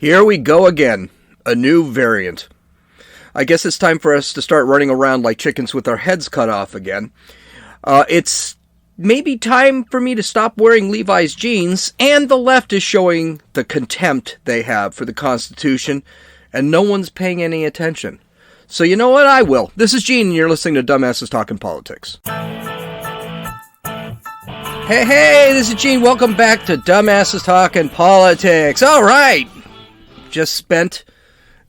Here we go again. A new variant. I guess it's time for us to start running around like chickens with our heads cut off again. It's maybe time for me to stop wearing Levi's jeans, and the left is showing the contempt they have for the Constitution, and no one's paying any attention. So you know what? I will. This is Gene, and you're listening to Dumbasses Talking Politics. Hey, this is Gene. Welcome back to Dumbasses Talking Politics. All right. Just spent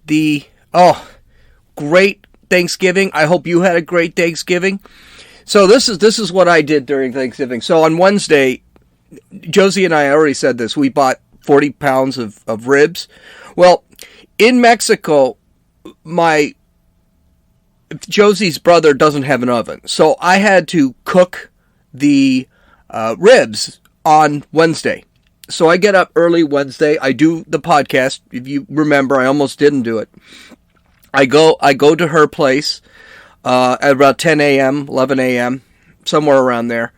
the, great Thanksgiving. I hope you had a great Thanksgiving. So this is what I did during Thanksgiving. So on Wednesday, Josie and I already said this. We bought 40 pounds of ribs. Well, in Mexico, Josie's brother doesn't have an oven. So I had to cook the ribs on Wednesday. So I get up early Wednesday. I do the podcast. If you remember, I almost didn't do it. I go to her place at about 10 a.m., 11 a.m., somewhere around there.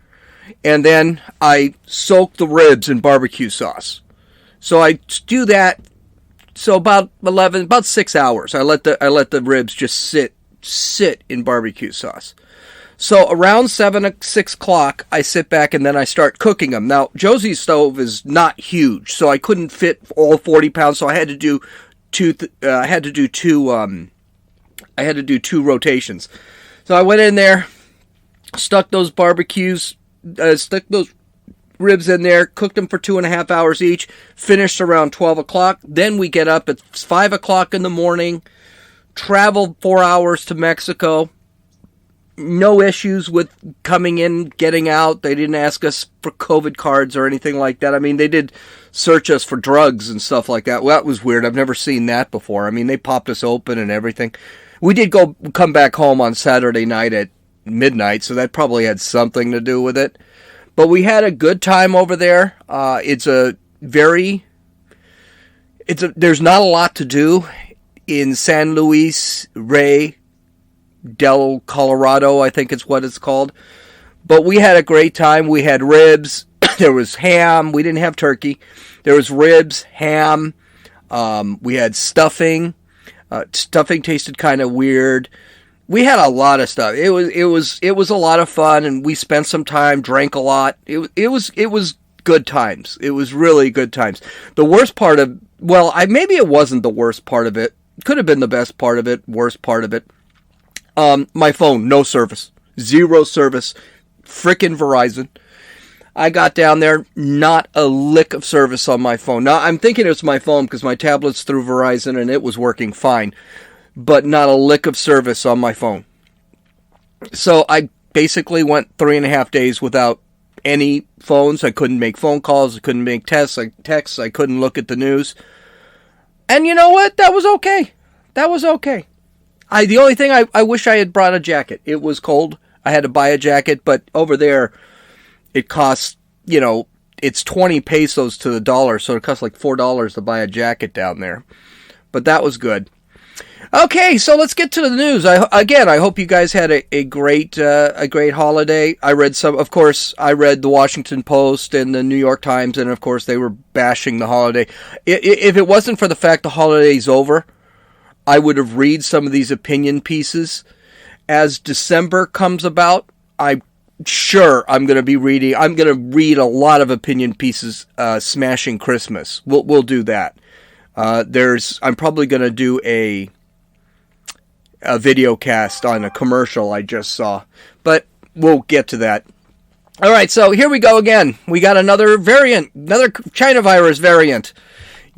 And then I soak the ribs in barbecue sauce. So I do that. So about 6 hours. I let the ribs just sit in barbecue sauce. So around 6 o'clock, I sit back and then I start cooking them. Now, Josie's stove is not huge, so I couldn't fit all 40 pounds. So I had to do two rotations. So I went in there, stuck those ribs in there, cooked them for 2.5 hours each, finished around 12 o'clock. Then we get up at 5 o'clock in the morning, traveled 4 hours to Mexico. No issues with coming in, getting out. They didn't ask us for COVID cards or anything like that. I mean, they did search us for drugs and stuff like that. Well, that was weird. I've never seen that before. I mean, they popped us open and everything. We did come back home on Saturday night at midnight, so that probably had something to do with it. But we had a good time over there. There's not a lot to do in San Luis Rey del Colorado, I think it's what it's called. But we had a great time. We had ribs. There was ham. We didn't have turkey. There was ribs, ham. We had stuffing. Stuffing tasted kind of weird. We had a lot of stuff. It was a lot of fun, and we spent some time, drank a lot. It was good times. It was really good times. The worst part of, maybe it wasn't the worst part of it. Could have been the best part of it, worst part of it. My phone, no service. Zero service. Frickin' Verizon. I got down there, not a lick of service on my phone. Now, I'm thinking it's my phone because my tablet's through Verizon and it was working fine. But not a lick of service on my phone. So I basically went 3.5 days without any phones. I couldn't make phone calls. I couldn't make texts. I couldn't look at the news. And you know what? That was okay. The only thing I wish I had brought a jacket. It was cold. I had to buy a jacket, but over there, it costs, it's 20 pesos to the dollar, so it costs like $4 to buy a jacket down there. But that was good. Okay, so let's get to the news. I hope you guys had a great holiday. I read the Washington Post and the New York Times, and of course they were bashing the holiday. If it wasn't for the fact the holiday's over, I would have read some of these opinion pieces. As December comes about, I'm sure I'm going to read a lot of opinion pieces smashing Christmas. We'll do that. I'm probably going to do a video cast on a commercial I just saw, but we'll get to that. All right, so here we go again. We got another variant, another China virus variant.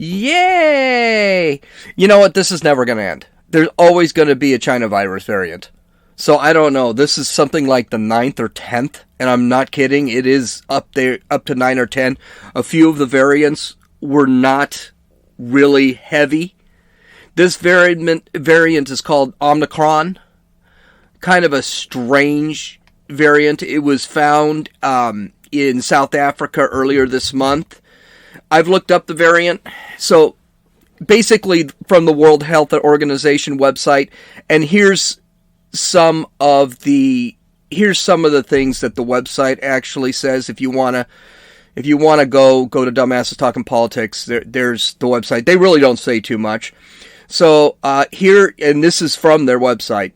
Yay! You know what? This is never going to end. There's always going to be a China virus variant. So I don't know. This is something like the 9th or 10th, and I'm not kidding. It is up there, up to 9 or 10. A few of the variants were not really heavy. This variant is called Omicron. Kind of a strange variant. It was found in South Africa earlier this month. I've looked up the variant. So basically from the World Health Organization website, and here's some of the things that the website actually says if you want If you want to go to Dumbasses Talking Politics, there's the website. They really don't say too much. So here, and this is from their website.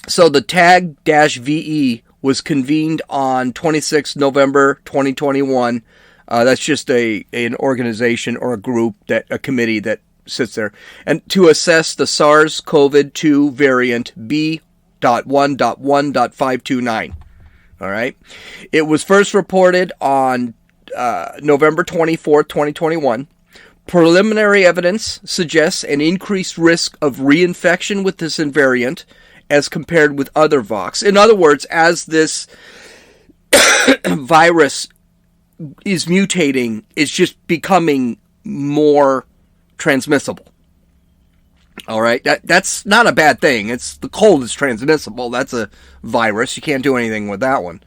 So the TAG-VE was convened on 26 November 2021. That's just an organization or a committee that sits there, and to assess the SARS-CoV-2 variant B.1.1.529. All right. It was first reported on November 24th, 2021. Preliminary evidence suggests an increased risk of reinfection with this variant as compared with other VOX. In other words, as this virus is mutating, it's just becoming more transmissible. All right, that's not a bad thing. It's the cold is transmissible. That's a virus. You can't do anything with that one.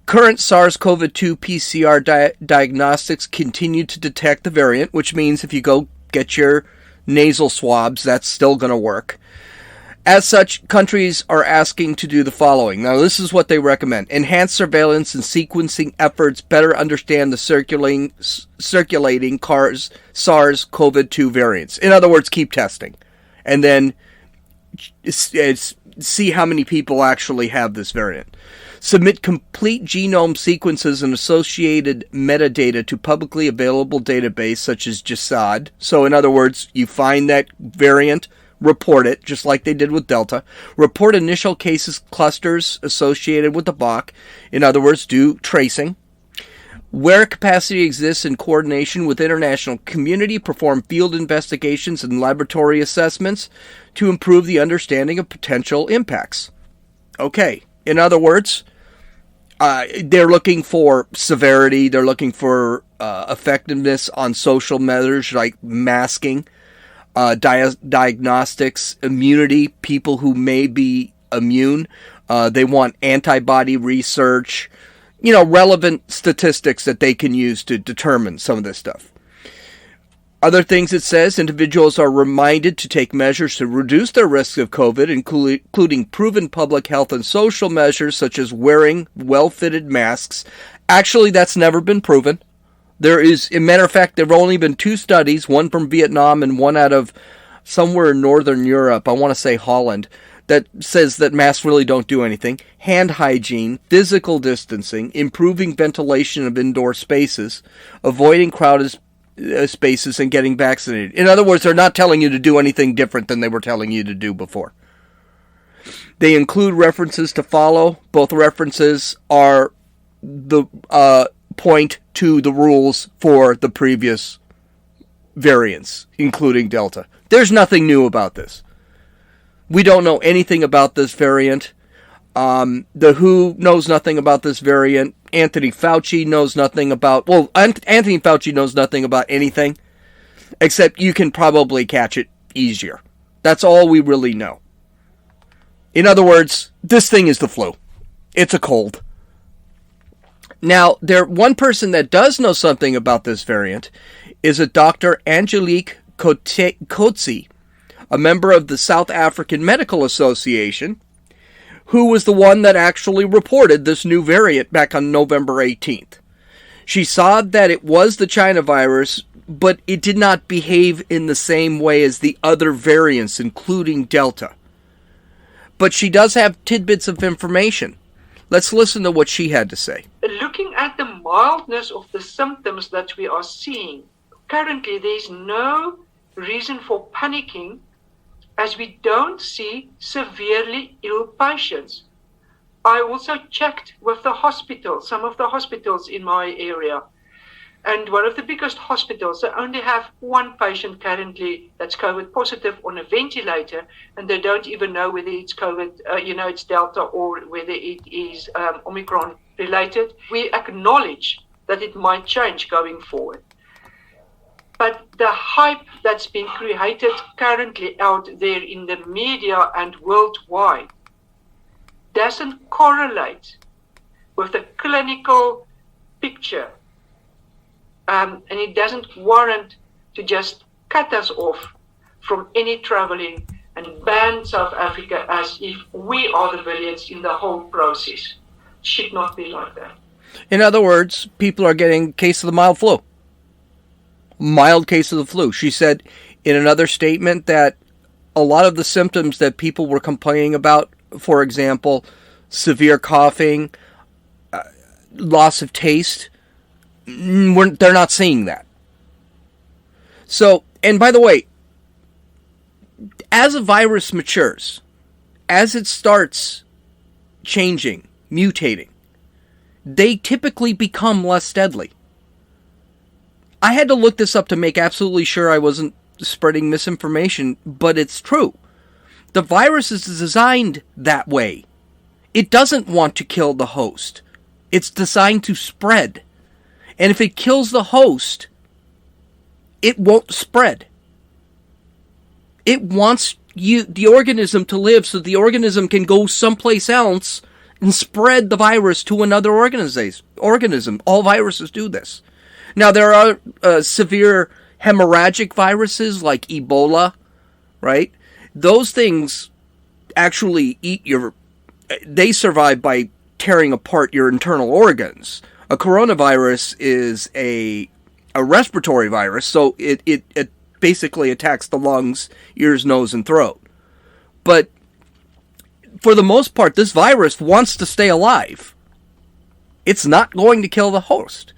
Current SARS-CoV-2 PCR diagnostics continue to detect the variant, which means if you go get your nasal swabs, that's still going to work. As such, countries are asking to do the following. Now, this is what they recommend. Enhanced surveillance and sequencing efforts better understand the circulating SARS-CoV-2 variants. In other words, keep testing. And then see how many people actually have this variant. Submit complete genome sequences and associated metadata to publicly available database such as GISAID. So in other words, you find that variant, report it, just like they did with Delta. Report initial cases clusters associated with the BOC. In other words, do tracing. Where capacity exists in coordination with international community, perform field investigations and laboratory assessments to improve the understanding of potential impacts. Okay, in other words, they're looking for severity, they're looking for effectiveness on social measures like masking, diagnostics, immunity, people who may be immune. They want antibody research, relevant statistics that they can use to determine some of this stuff. Other things it says, individuals are reminded to take measures to reduce their risk of COVID, including proven public health and social measures such as wearing well-fitted masks. Actually, that's never been proven. There is, as a matter of fact, there have only been 2 studies, one from Vietnam and one out of somewhere in Northern Europe, I want to say Holland, that says that masks really don't do anything. Hand hygiene, physical distancing, improving ventilation of indoor spaces, avoiding crowded spaces, and getting vaccinated. In other words, they're not telling you to do anything different than they were telling you to do before. They include references to follow. Both references are the point to the rules for the previous variants, including Delta. There's nothing new about this. We don't know anything about this variant. The WHO knows nothing about this variant. Anthony Fauci knows nothing about... Well, Anthony Fauci knows nothing about anything, except you can probably catch it easier. That's all we really know. In other words, this thing is the flu. It's a cold. Now, one person that does know something about this variant is a Dr. Angelique Coetzee, a member of the South African Medical Association, who was the one that actually reported this new variant back on November 18th. She saw that it was the China virus, but it did not behave in the same way as the other variants, including Delta. But she does have tidbits of information. Let's listen to what she had to say. Looking at the mildness of the symptoms that we are seeing, currently there's no reason for panicking, as we don't see severely ill patients. I also checked with the hospitals, some of the hospitals in my area, and one of the biggest hospitals, they only have one patient currently that's COVID positive on a ventilator, and they don't even know whether it's COVID, it's Delta, or whether it is Omicron related. We acknowledge that it might change going forward. But the hype that's been created currently out there in the media and worldwide doesn't correlate with the clinical picture. And it doesn't warrant to just cut us off from any traveling and ban South Africa as if we are the villains in the whole process. It should not be like that. In other words, people are getting a case of the mild flu. Mild case of the flu. She said in another statement that a lot of the symptoms that people were complaining about, for example, severe coughing, loss of taste, they're not seeing that. So, and by the way, as a virus matures, as it starts changing, mutating, they typically become less deadly. I had to look this up to make absolutely sure I wasn't spreading misinformation, but it's true. The virus is designed that way. It doesn't want to kill the host. It's designed to spread. And if it kills the host, it won't spread. It wants the organism to live so the organism can go someplace else and spread the virus to another organism. All viruses do this. Now, there are severe hemorrhagic viruses like Ebola, right? Those things actually they survive by tearing apart your internal organs. A coronavirus is a respiratory virus, so it basically attacks the lungs, ears, nose, and throat. But for the most part, this virus wants to stay alive. It's not going to kill the host.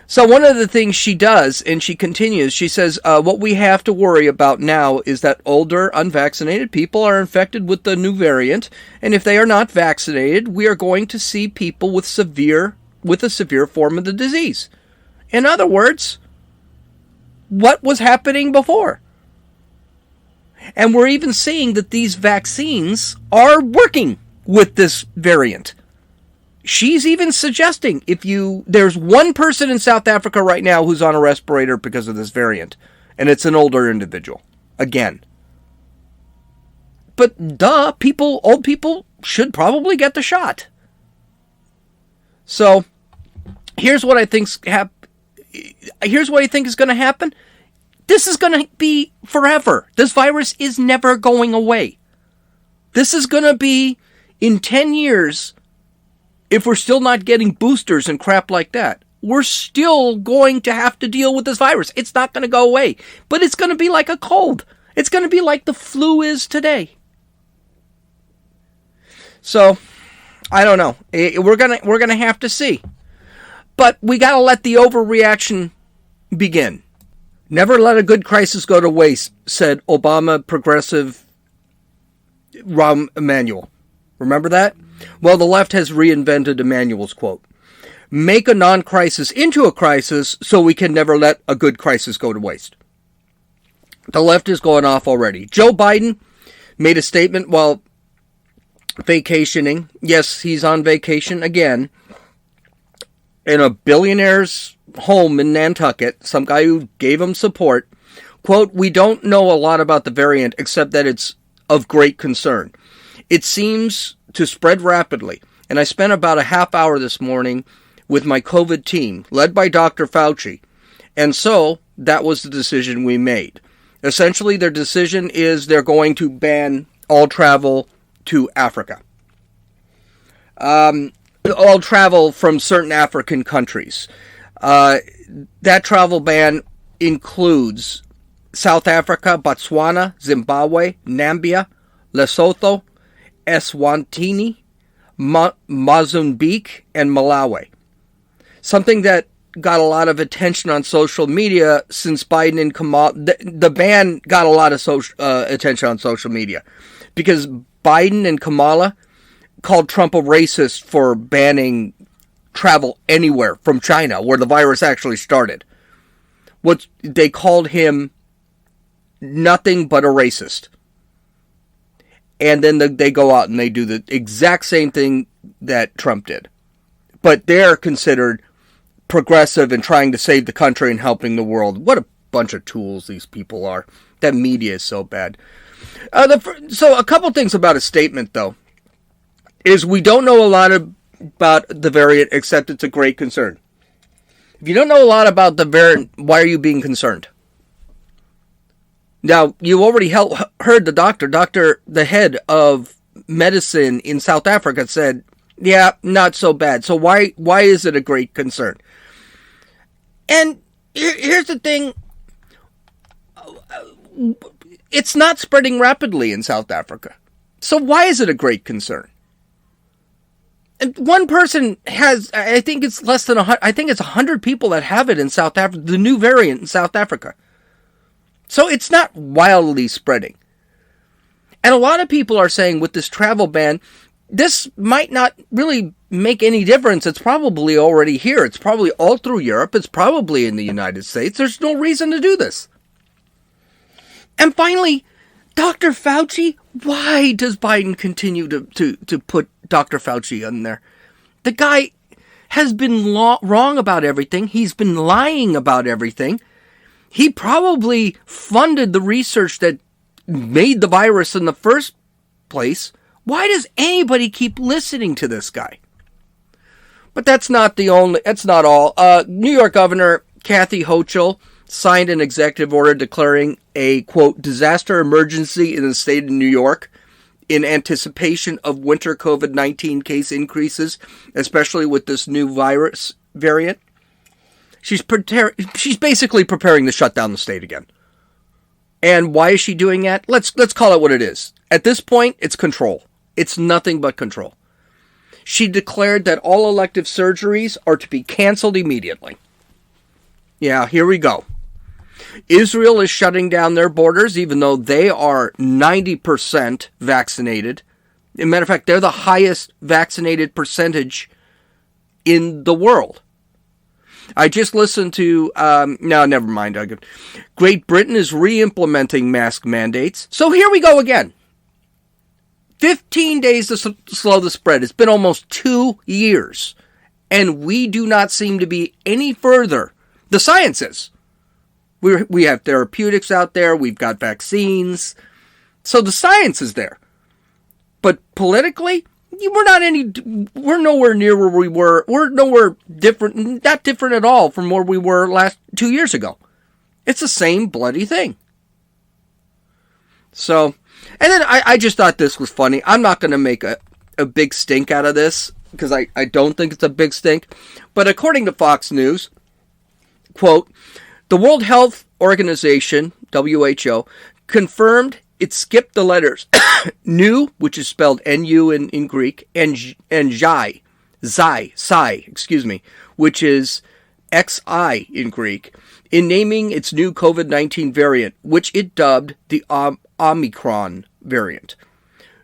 So one of the things she does, and she continues, she says, what we have to worry about now is that older, unvaccinated people are infected with the new variant, and if they are not vaccinated, we are going to see people with a severe form of the disease. In other words, what was happening before? And we're even seeing that these vaccines are working with this variant. She's even suggesting there's one person in South Africa right now who's on a respirator because of this variant, and it's an older individual. Again. But old people should probably get the shot. So, here's what I think is going to happen. This is going to be forever. This virus is never going away. This is going to be in 10 years. If we're still not getting boosters and crap like that, we're still going to have to deal with this virus. It's not going to go away. But it's going to be like a cold. It's going to be like the flu is today. So, I don't know. We're gonna have to see. But we got to let the overreaction begin. Never let a good crisis go to waste, said Obama progressive Rahm Emanuel. Remember that? Well, the left has reinvented Emanuel's quote. Make a non-crisis into a crisis so we can never let a good crisis go to waste. The left is going off already. Joe Biden made a statement while vacationing. Yes, he's on vacation again. In a billionaire's home in Nantucket, some guy who gave him support. Quote, we don't know a lot about the variant except that it's of great concern. It seems to spread rapidly, and I spent about a half hour this morning with my COVID team, led by Dr. Fauci, and so that was the decision we made. Essentially, their decision is they're going to ban all travel to Africa. All travel from certain African countries. That travel ban includes South Africa, Botswana, Zimbabwe, Namibia, Lesotho, Eswatini, Mozambique, and Malawi. Something that got a lot of attention on social media since Biden and Kamala. The ban got a lot of attention on social media because Biden and Kamala called Trump a racist for banning travel anywhere from China, where the virus actually started. What they called him nothing but a racist. And then they go out and they do the exact same thing that Trump did. But they're considered progressive and trying to save the country and helping the world. What a bunch of tools these people are. That media is so bad. So a couple things about his statement, though, is we don't know a lot about the variant except it's a great concern. If you don't know a lot about the variant, why are you being concerned? Now, you already heard the doctor, the head of medicine in South Africa said, Yeah, not so bad. So why is it a great concern? And here's the thing. It's not spreading rapidly in South Africa. So why is it a great concern? And one person has, I think it's less than 100, I think it's 100 people that have it in South Africa, the new variant in South Africa. So it's not wildly spreading. And a lot of people are saying with this travel ban, this might not really make any difference. It's probably already here. It's probably all through Europe. It's probably in the United States. There's no reason to do this. And finally, Dr. Fauci. Why does Biden continue to put Dr. Fauci in there? The guy has been wrong about everything. He's been lying about everything. He probably funded the research that made the virus in the first place. Why does anybody keep listening to this guy? But that's not all. New York Governor Kathy Hochul signed an executive order declaring a, quote, disaster emergency in the state of New York in anticipation of winter COVID-19 case increases, especially with this new virus variant. She's basically preparing to shut down the state again. And why is she doing that? Let's call it what it is. At this point, it's control. It's nothing but control. She declared that all elective surgeries are to be canceled immediately. Yeah, here we go. Israel is shutting down their borders, even though they are 90% vaccinated. As a matter of fact, they're the highest vaccinated percentage in the world. I just listened to, no, never mind. Great Britain is re-implementing mask mandates. So here we go again. 15 days to slow the spread. It's been almost 2 years. And we do not seem to be any further. The science is. We have therapeutics out there. We've got vaccines. So the science is there. But politically, we're nowhere near where we were. We're nowhere different, not different at all from where we were 2 years ago. It's the same bloody thing. So, and then I just thought this was funny. I'm not going to make a big stink out of this because I don't think it's a big stink. But according to Fox News, quote, the World Health Organization, WHO, confirmed it skipped the letters nu, which is spelled N-U in Greek, and Xi, which is X-I in Greek, in naming its new COVID-19 variant, which it dubbed the Omicron variant.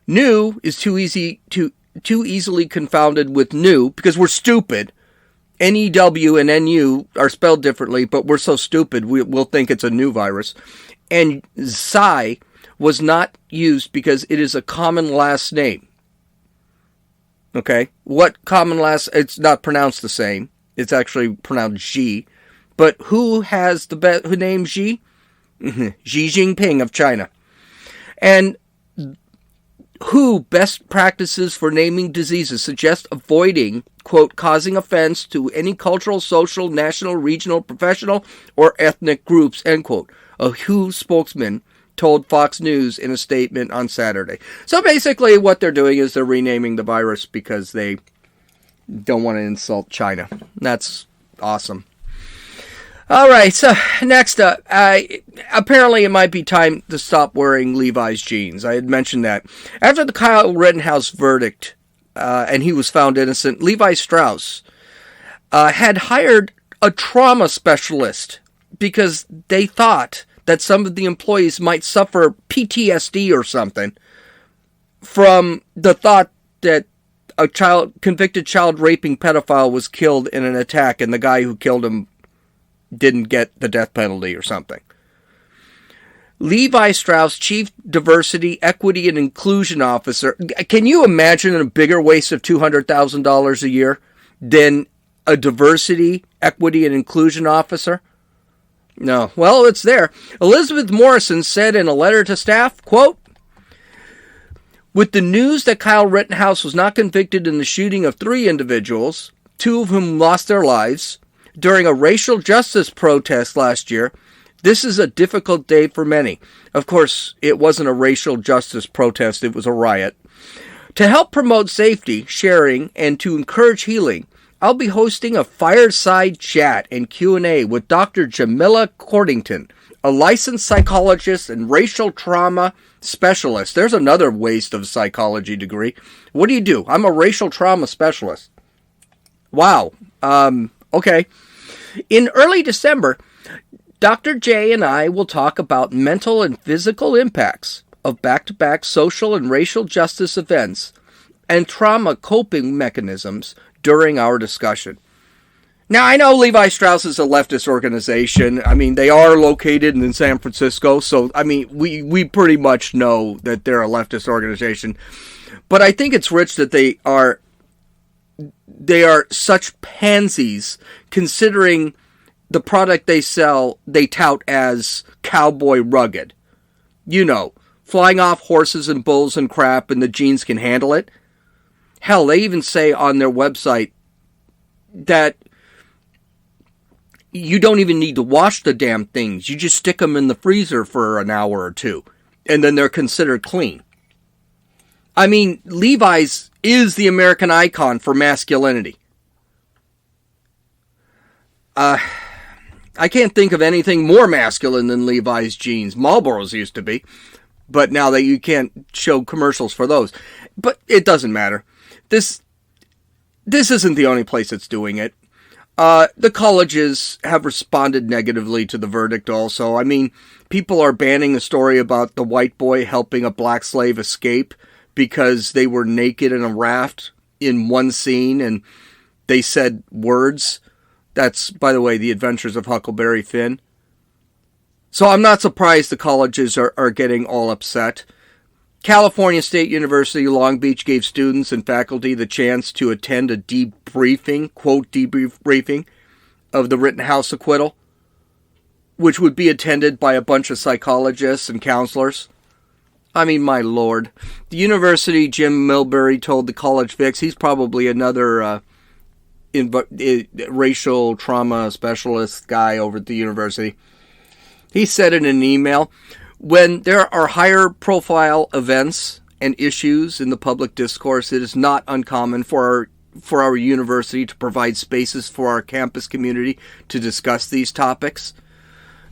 Nu is too easily confounded with new because we're stupid. N-E-W and N-U are spelled differently, but we're so stupid we'll think it's a new virus. And Xi was not used because it is a common last name. Okay? What common last... It's not pronounced the same. It's actually pronounced Xi. But who has who named Xi? Xi Jinping of China. And WHO best practices for naming diseases suggest avoiding, quote, causing offense to any cultural, social, national, regional, professional, or ethnic groups, end quote. A WHO spokesman told Fox News in a statement on Saturday. So basically what they're doing is they're renaming the virus because they don't want to insult China. That's awesome. All right, so next up, apparently it might be time to stop wearing Levi's jeans. I had mentioned that. After the Kyle Rittenhouse verdict, and he was found innocent, Levi Strauss had hired a trauma specialist because they thought that some of the employees might suffer PTSD or something from the thought that a convicted child raping pedophile was killed in an attack and the guy who killed him didn't get the death penalty or something. Levi Strauss, Chief Diversity, Equity, and Inclusion Officer. Can you imagine a bigger waste of $200,000 a year than a Diversity, Equity, and Inclusion Officer? No. Well, it's there. Elizabeth Morrison said in a letter to staff, quote, with the news that Kyle Rittenhouse was not convicted in the shooting of 3 individuals, 2 of whom lost their lives, during a racial justice protest last year, this is a difficult day for many. Of course, it wasn't a racial justice protest, it was a riot. To help promote safety, sharing, and to encourage healing, I'll be hosting a fireside chat and Q&A with Dr. Jamila Cordington, a licensed psychologist and racial trauma specialist. There's another waste of psychology degree. What do? I'm a racial trauma specialist. Wow. Okay. In early December, Dr. J and I will talk about mental and physical impacts of back-to-back social and racial justice events and trauma coping mechanisms during our discussion. Now, I know Levi Strauss is a leftist organization. I mean, they are located in San Francisco, so, I mean, we pretty much know that they're a leftist organization. But I think it's rich that they are such pansies, considering the product they sell, they tout as cowboy rugged. You know, flying off horses and bulls and crap, and the jeans can handle it. Hell, they even say on their website that you don't even need to wash the damn things. You just stick them in the freezer for an hour or two, and then they're considered clean. I mean, Levi's is the American icon for masculinity. I can't think of anything more masculine than Levi's jeans. Marlboro's used to be, but now that you can't show commercials for those. But it doesn't matter. This isn't the only place that's doing it. The colleges have responded negatively to the verdict also. I mean, people are banning a story about the white boy helping a black slave escape because they were naked in a raft in one scene and they said words. That's, by the way, The Adventures of Huckleberry Finn. So I'm not surprised the colleges are getting all upset. California State University Long Beach gave students and faculty the chance to attend a debriefing, quote, debriefing of the Rittenhouse acquittal, which would be attended by a bunch of psychologists and counselors. I mean, my lord. The university, Jim Milbury told the College Fix, he's probably another racial trauma specialist guy over at the university. He said in an email, when there are higher profile events and issues in the public discourse, it is not uncommon for our university to provide spaces for our campus community to discuss these topics.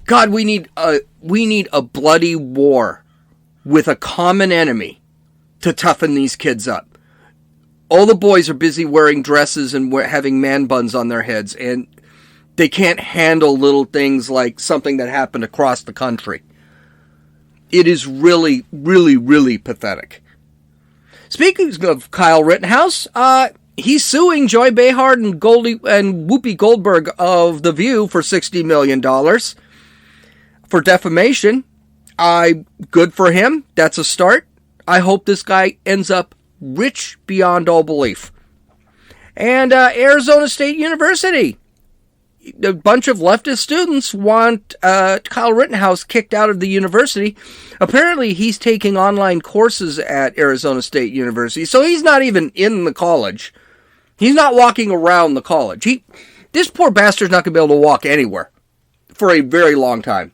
God, we need a bloody war with a common enemy to toughen these kids up. All the boys are busy wearing dresses and having man buns on their heads, and they can't handle little things like something that happened across the country. It is really, really, really pathetic. Speaking of Kyle Rittenhouse, he's suing Joy Behar and Whoopi Goldberg of The View for $60 million for defamation. Good for him. That's a start. I hope this guy ends up rich beyond all belief. And Arizona State University. A bunch of leftist students want Kyle Rittenhouse kicked out of the university. Apparently, he's taking online courses at Arizona State University, so he's not even in the college. He's not walking around the college. This poor bastard's not going to be able to walk anywhere for a very long time.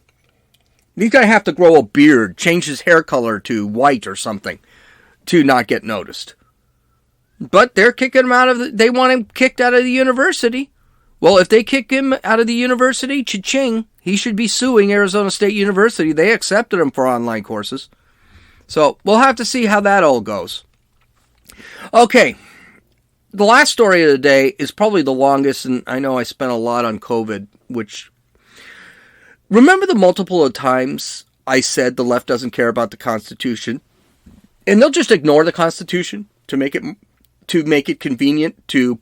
He's going to have to grow a beard, change his hair color to white or something to not get noticed. But they're kicking him they want him kicked out of the university. Well, if they kick him out of the university, cha-ching, he should be suing Arizona State University. They accepted him for online courses. So we'll have to see how that all goes. Okay, the last story of the day is probably the longest, and I know I spent a lot on COVID, which... Remember the multiple of times I said the left doesn't care about the Constitution? And they'll just ignore the Constitution to make it convenient to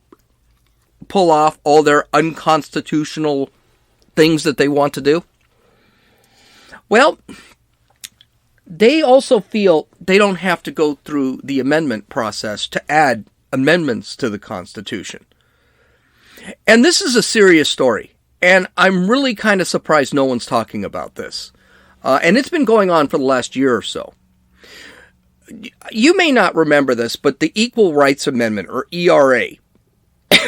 pull off all their unconstitutional things that they want to do? Well, they also feel they don't have to go through the amendment process to add amendments to the Constitution. And this is a serious story. And I'm really kind of surprised no one's talking about this. And it's been going on for the last year or so. You may not remember this, but the Equal Rights Amendment, or ERA,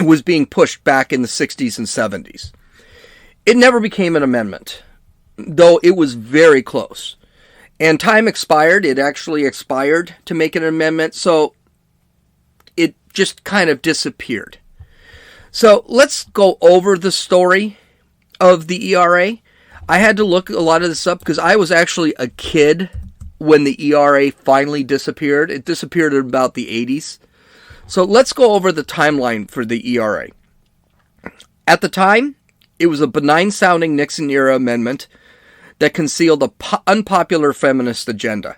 was being pushed back in the 60s and 70s. It never became an amendment, though it was very close. And time expired. It actually expired to make an amendment. So just kind of disappeared. So let's go over the story of the ERA. I had to look a lot of this up because I was actually a kid when the ERA finally disappeared. It disappeared in about the 80s. So let's go over the timeline for the ERA. At the time, it was a benign-sounding Nixon-era amendment that concealed an unpopular feminist agenda.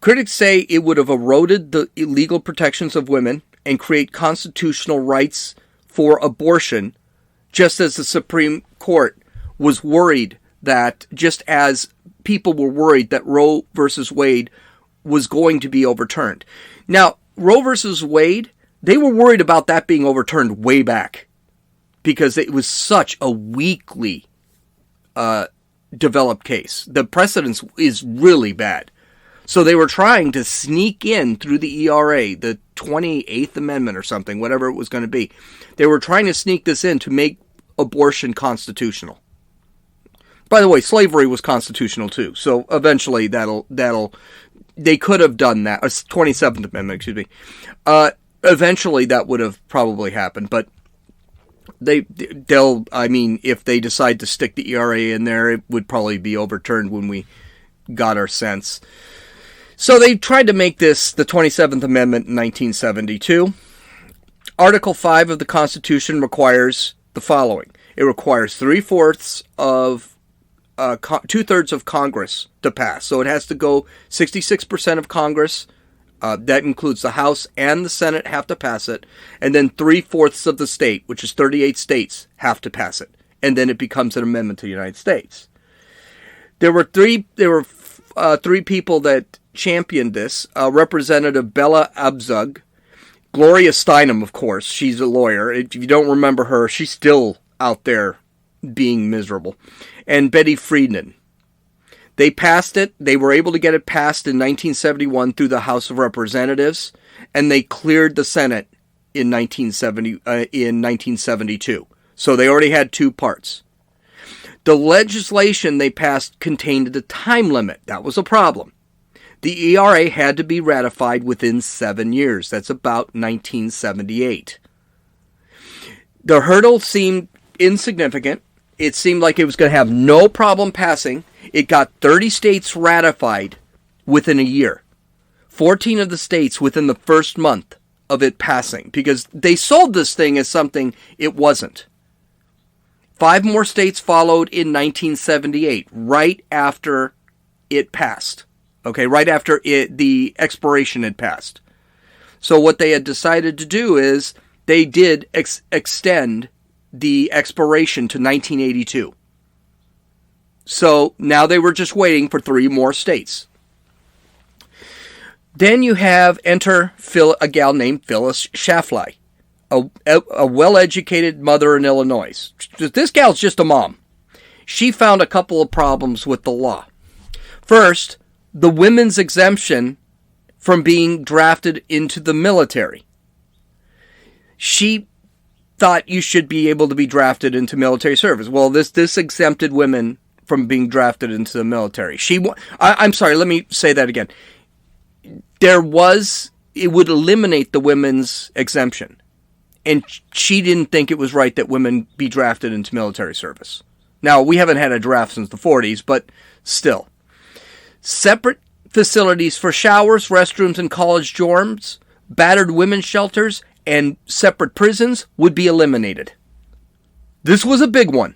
Critics say it would have eroded the legal protections of women and create constitutional rights for abortion, just as the Supreme Court was worried that, just as people were worried that Roe versus Wade was going to be overturned. Now, Roe versus Wade, they were worried about that being overturned way back because it was such a weakly developed case. The precedence is really bad. So they were trying to sneak in through the ERA, the 28th Amendment or something, whatever it was going to be. They were trying to sneak this in to make abortion constitutional. By the way, slavery was constitutional too. So eventually they could have done that. 27th Amendment, excuse me. Eventually that would have probably happened, but if they decide to stick the ERA in there, it would probably be overturned when we got our sense. So they tried to make this the 27th Amendment in 1972. Article 5 of the Constitution requires the following. It requires 3/4 of 2/3 of Congress to pass. So it has to go 66% of Congress. That includes the House and the Senate have to pass it. And then 3/4 of the state, which is 38 states, have to pass it. And then it becomes an amendment to the United States. There were three people that championed this. Representative Bella Abzug, Gloria Steinem, of course, she's a lawyer. If you don't remember her, she's still out there being miserable. And Betty Friedan. They passed it. They were able to get it passed in 1971 through the House of Representatives, and they cleared the Senate in 1972. So they already had two parts. The legislation they passed contained the time limit. That was a problem. The ERA had to be ratified within 7 years. That's about 1978. The hurdle seemed insignificant. It seemed like it was going to have no problem passing. It got 30 states ratified within a year. 14 of the states within the first month of it passing, because they sold this thing as something it wasn't. 5 more states followed in 1978, right after it passed. Okay, right after the expiration had passed. So what they had decided to do is they did extend the expiration to 1982. So now they were just waiting for 3 more states. Then you have enter a gal named Phyllis Schlafly, a well-educated mother in Illinois. This gal's just a mom. She found a couple of problems with the law. First, the women's exemption from being drafted into the military. She thought you should be able to be drafted into military service. Well, this exempted women from being drafted into the military. I'm sorry, let me say that again. It would eliminate the women's exemption. And she didn't think it was right that women be drafted into military service. Now, we haven't had a draft since the 40s, but still. Separate facilities for showers, restrooms, and college dorms, battered women's shelters, and separate prisons would be eliminated. This was a big one.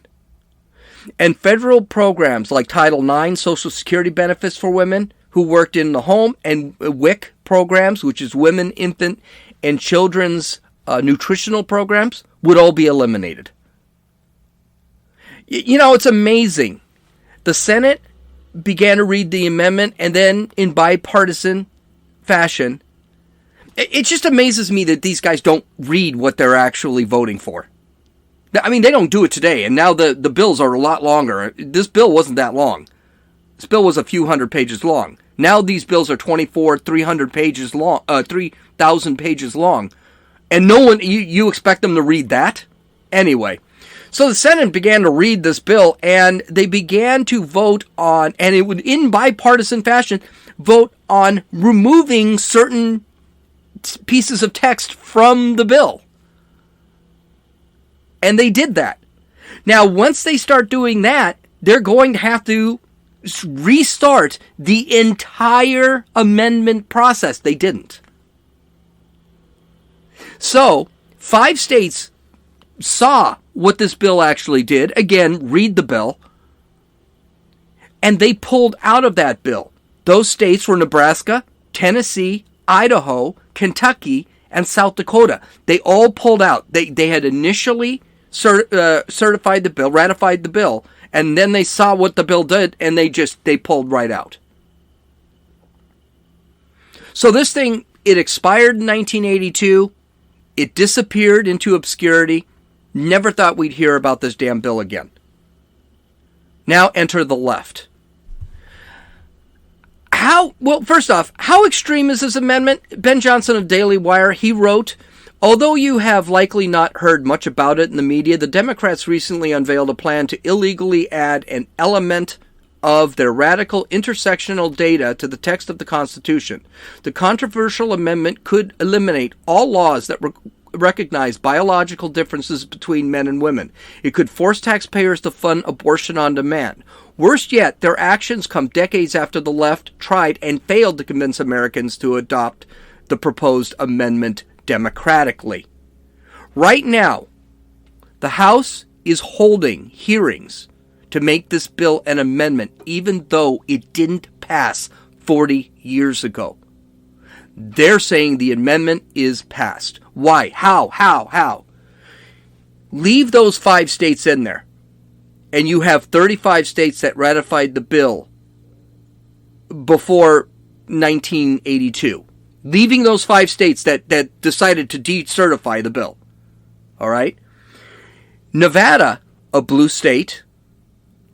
And federal programs like Title IX, Social Security benefits for women who worked in the home, and WIC programs, which is Women, Infant, and Children's nutritional programs, would all be eliminated. You know, it's amazing. The Senate began to read the amendment, and then in bipartisan fashion, it just amazes me that these guys don't read what they're actually voting for. I mean, they don't do it today, and now the bills are a lot longer. This bill wasn't that long. This bill was a few hundred pages long. Now these bills are 300 pages long, 3,000 pages long. And no one, you expect them to read that? Anyway, so the Senate began to read this bill, and they began to vote on, and it would, in bipartisan fashion, vote on removing certain pieces of text from the bill. And they did that. Now, once they start doing that, they're going to have to restart the entire amendment process. They didn't. So, 5 states saw what this bill actually did. Again, read the bill. And they pulled out of that bill. Those states were Nebraska, Tennessee, Idaho, Kentucky, and South Dakota. They all pulled out. They had initially certified the bill, ratified the bill, and then they saw what the bill did, and they pulled right out. So this thing, it expired in 1982. It disappeared into obscurity. Never thought we'd hear about this damn bill again. Now enter the left. First off, how extreme is this amendment? Ben Johnson of Daily Wire, he wrote, although you have likely not heard much about it in the media, the Democrats recently unveiled a plan to illegally add an element of their radical intersectional data to the text of the Constitution. The controversial amendment could eliminate all laws that recognize biological differences between men and women. It could force taxpayers to fund abortion on demand. Worst yet, their actions come decades after the left tried and failed to convince Americans to adopt the proposed amendment democratically. Right now, the House is holding hearings to make this bill an amendment, even though it didn't pass 40 years ago. They're saying the amendment is passed. Why? How? Leave those 5 states in there, and you have 35 states that ratified the bill before 1982. Leaving those 5 states that decided to decertify the bill. All right? Nevada, a blue state,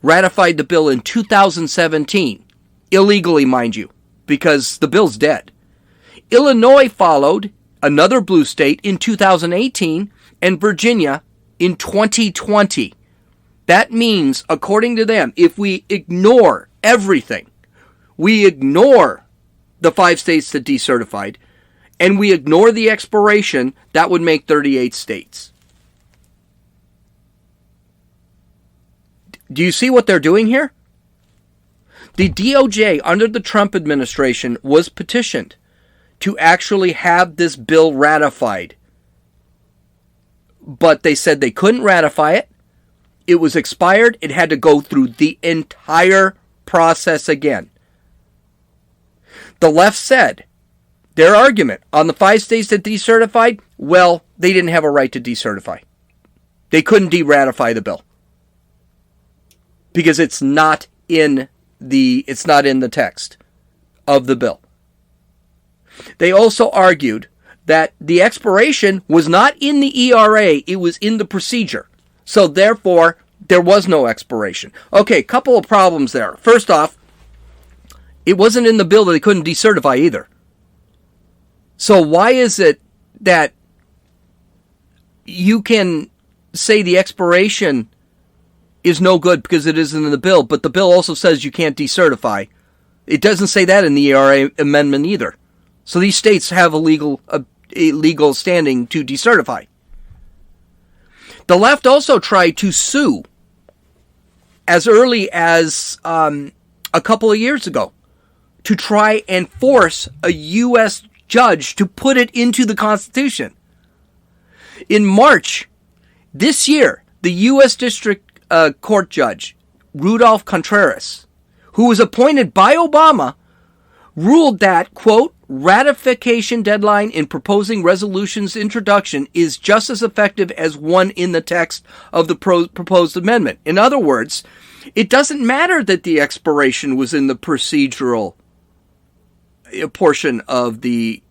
ratified the bill in 2017. Illegally, mind you, because the bill's dead. Illinois followed, another blue state, in 2018, and Virginia in 2020. That means, according to them, if we ignore everything, we ignore the 5 states that decertified, and we ignore the expiration, that would make 38 states. Do you see what they're doing here? The DOJ under the Trump administration was petitioned to actually have this bill ratified. But they said they couldn't ratify it. It was expired. It had to go through the entire process again. The left said, their argument on the 5 states that decertified, well, they didn't have a right to decertify. They couldn't de-ratify the bill. Because it's not in the text of the bill. They also argued that the expiration was not in the ERA, it was in the procedure. So therefore, there was no expiration. Okay, couple of problems there. First off, it wasn't in the bill that they couldn't decertify either. So why is it that you can say the expiration is no good because it isn't in the bill, but the bill also says you can't decertify? It doesn't say that in the ERA amendment either. So these states have a legal standing to decertify. The left also tried to sue as early as a couple of years ago to try and force a U.S. judge to put it into the Constitution. In March this year, the U.S. District Court Judge, Rudolph Contreras, who was appointed by Obama, ruled that, quote, ratification deadline in proposing resolution's introduction is just as effective as one in the text of the proposed amendment. In other words, it doesn't matter that the expiration was in the procedural portion of the...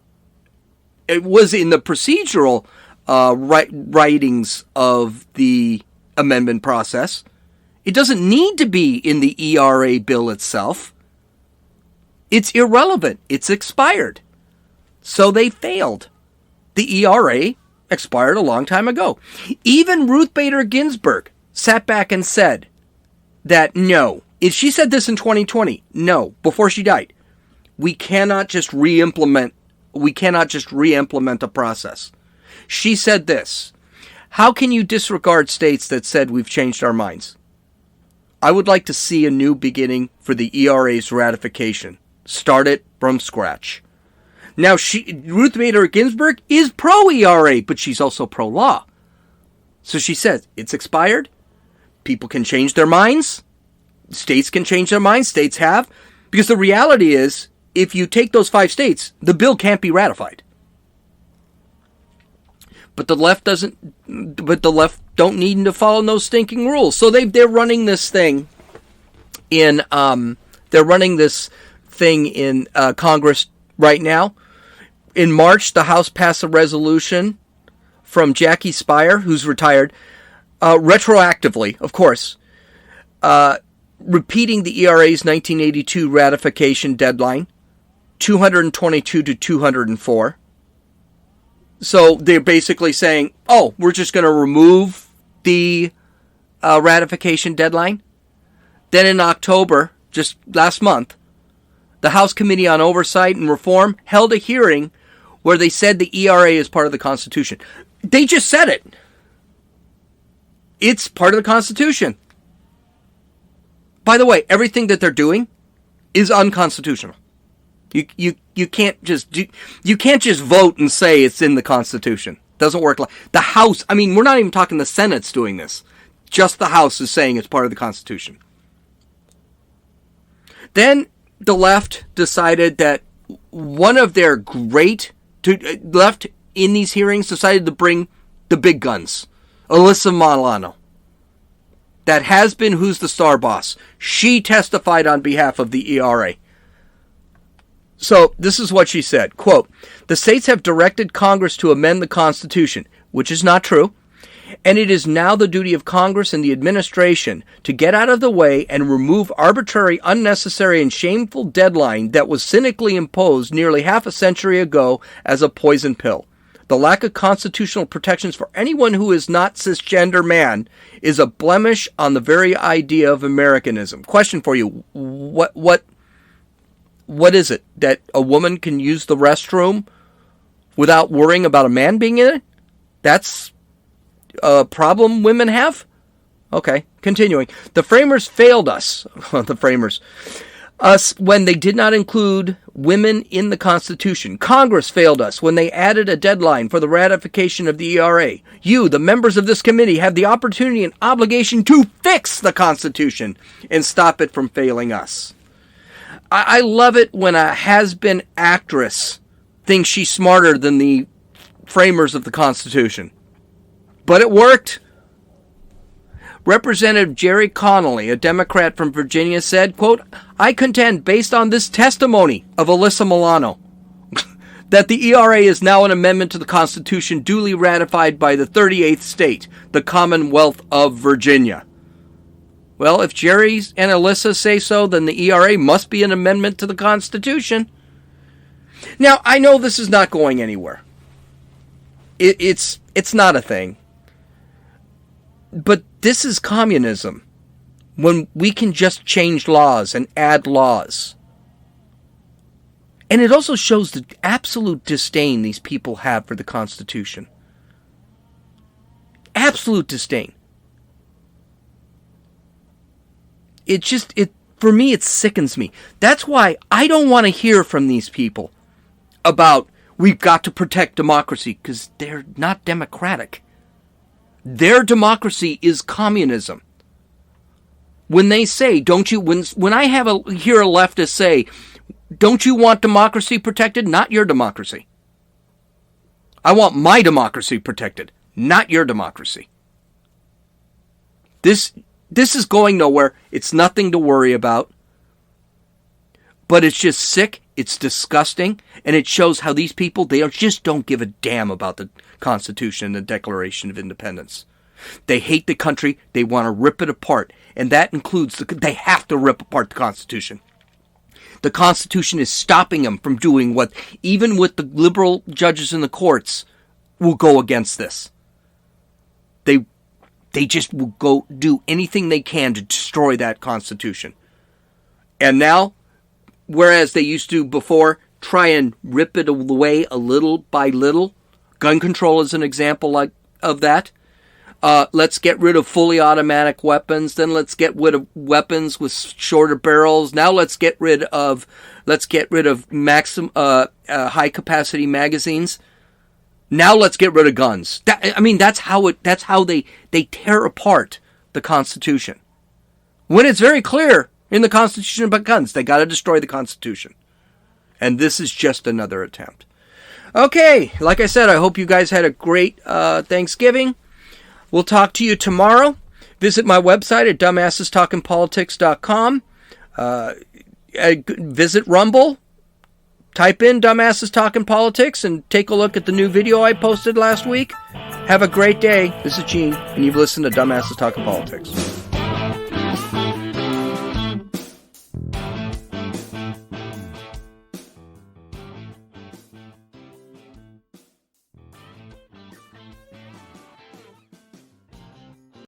It was in the procedural writings of the amendment process. It doesn't need to be in the ERA bill itself. It's irrelevant. It's expired. So they failed. The ERA expired a long time ago. Even Ruth Bader Ginsburg sat back and said that no. She said this in 2020. No, before she died. We cannot just re-implement We cannot just re-implement a process. She said this: how can you disregard states that said we've changed our minds? I would like to see a new beginning for the ERA's ratification. Start it from scratch. Now, Ruth Bader Ginsburg is pro-ERA, but she's also pro-law. So she says, it's expired. People can change their minds. States can change their minds. States have. Because the reality is, if you take those 5 states, the bill can't be ratified. But the left don't need to follow those stinking rules. So they're running this thing in Congress right now. In March, the House passed a resolution from Jackie Speier, who's retired, retroactively, of course, repeating the ERA's 1982 ratification deadline, 222 to 204. So they're basically saying, oh, we're just going to remove the ratification deadline. Then in October, just last month, the House Committee on Oversight and Reform held a hearing where they said the ERA is part of the Constitution. They just said it. It's part of the Constitution. By the way, everything that they're doing is unconstitutional. You can't just vote and say it's in the Constitution. Doesn't work like the House. I mean, we're not even talking the Senate's doing this. Just the House is saying it's part of the Constitution. Then the left decided that one of their left in these hearings decided to bring the big guns. Alyssa Milano. That has been Who's the Star Boss. She testified on behalf of the ERA. So this is what she said, quote, the states have directed Congress to amend the Constitution, which is not true, and it is now the duty of Congress and the administration to get out of the way and remove arbitrary, unnecessary, and shameful deadline that was cynically imposed nearly half a century ago as a poison pill. The lack of constitutional protections for anyone who is not cisgender man is a blemish on the very idea of Americanism. Question for you, what is it? That a woman can use the restroom without worrying about a man being in it? That's a problem women have? Okay, continuing. The framers failed us. Us when they did not include women in the Constitution. Congress failed us when they added a deadline for the ratification of the ERA. You, the members of this committee, have the opportunity and obligation to fix the Constitution and stop it from failing us. I love it when a has-been actress thinks she's smarter than the framers of the Constitution. But it worked. Representative Jerry Connolly, a Democrat from Virginia, said, quote, I contend, based on this testimony of Alyssa Milano, that the ERA is now an amendment to the Constitution duly ratified by the 38th state, the Commonwealth of Virginia. Well, if Jerry and Alyssa say so, then the ERA must be an amendment to the Constitution. Now, I know this is not going anywhere. It's not a thing. But this is communism, when we can just change laws and add laws. And it also shows the absolute disdain these people have for the Constitution. Absolute disdain. For me, it sickens me. That's why I don't want to hear from these people about we've got to protect democracy, because they're not democratic. Their democracy is communism. When they say, don't you, when I hear a leftist say, don't you want democracy protected? Not your democracy. I want my democracy protected, not your democracy. This is going nowhere. It's nothing to worry about. But it's just sick. It's disgusting. And it shows how these people, they just don't give a damn about the Constitution and the Declaration of Independence. They hate the country. They want to rip it apart. And that includes, they have to rip apart the Constitution. The Constitution is stopping them from doing what, even with the liberal judges in the courts, will go against this. They just will go do anything they can to destroy that Constitution. And now, whereas they used to before try and rip it away a little by little. Gun control is an example of that. Let's get rid of fully automatic weapons. Then let's get rid of weapons with shorter barrels. Now let's get rid of maximum high capacity magazines. Now let's get rid of guns. That's how they tear apart the Constitution. When it's very clear in the Constitution about guns, they got to destroy the Constitution. And this is just another attempt. Okay, like I said, I hope you guys had a great Thanksgiving. We'll talk to you tomorrow. Visit my website at dumbassestalkingpolitics.com. Visit Rumble. Type in Dumbasses Talking Politics and take a look at the new video I posted last week. Have a great day. This is Gene, and you've listened to Dumbasses Talking Politics.